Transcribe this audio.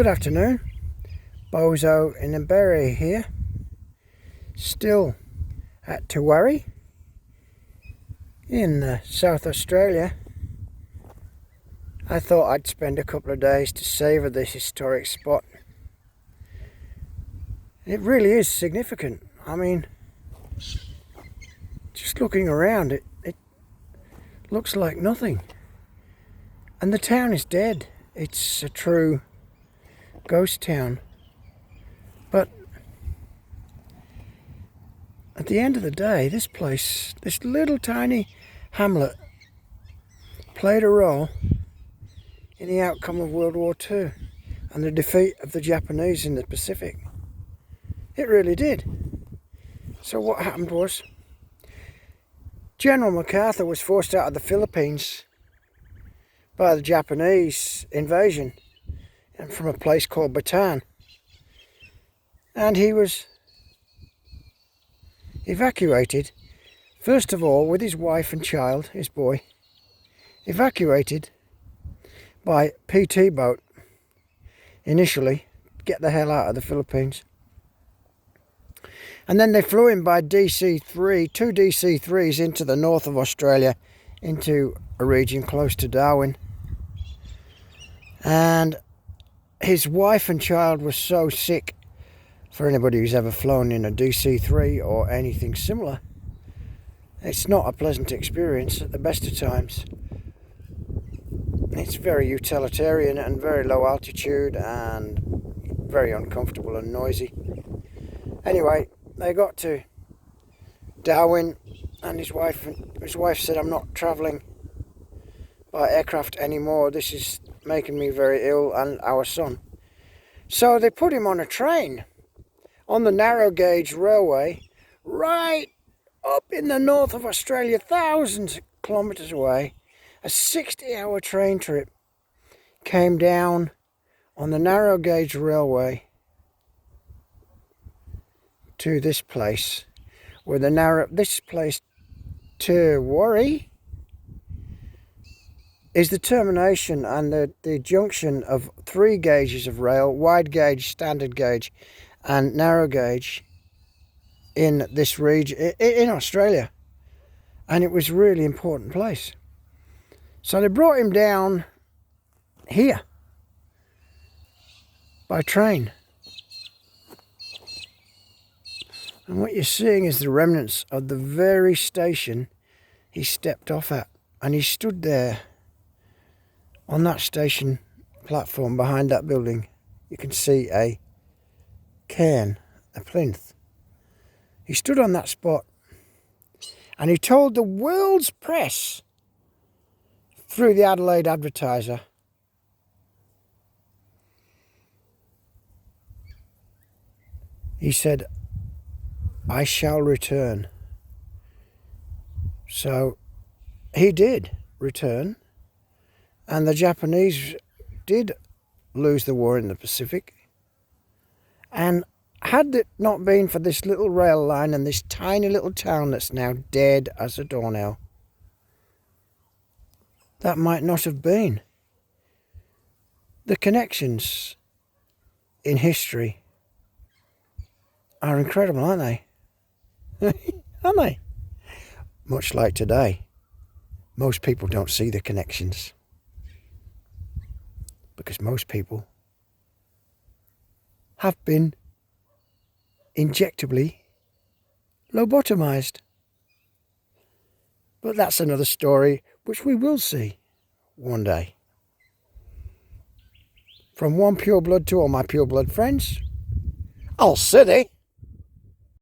Good afternoon, Bozo in a Berry here, still at Tawari in South Australia. I thought I'd spend a couple of days to savour this historic spot. It really is significant. I mean, just looking around, it looks like nothing. And the town is dead. It's a true ghost town. But at the end of the day, this place, this little tiny hamlet, played a role in the outcome of World War II and the defeat of the Japanese in the Pacific. It really did. So what happened was, General MacArthur was forced out of the Philippines by the Japanese invasion and from a place called Bataan. And he was evacuated, first of all with his wife and child, his boy, evacuated by PT boat initially, get the hell out of the Philippines. And then they flew him by DC-3, two DC-3s into the north of Australia, into a region close to Darwin. And his wife and child were so sick, for anybody who's ever flown in a DC-3 or anything similar, it's not a pleasant experience at the best of times. It's very utilitarian and very low altitude and very uncomfortable and noisy. Anyway, they got to Darwin and his wife said, "I'm not travelling by aircraft anymore. This is making me very ill and our son." So they put him on a train on the narrow gauge railway right up in the north of Australia, thousands of kilometres away. A 60-hour train trip came down on the narrow gauge railway to this place, where this place, Tawari, is the termination and the junction of three gauges of rail: wide gauge, standard gauge and narrow gauge, in this region in Australia. And it was a really important place. So they brought him down here by train. And what you're seeing is the remnants of the very station he stepped off at. And he stood there on that station platform behind that building. You can see a cairn, a plinth. He stood on that spot and he told the world's press through the Adelaide Advertiser he said, "I shall return." So he did return, and the Japanese did lose the war in the Pacific. And had it not been for this little rail line and this tiny little town that's now dead as a doornail, that might not have been. The connections in history are incredible, aren't they? Aren't they? Much like today, most people don't see the connections because most people have been injectably lobotomized. But that's another story which we will see one day. From one pure blood to all my pure blood friends, I'll city.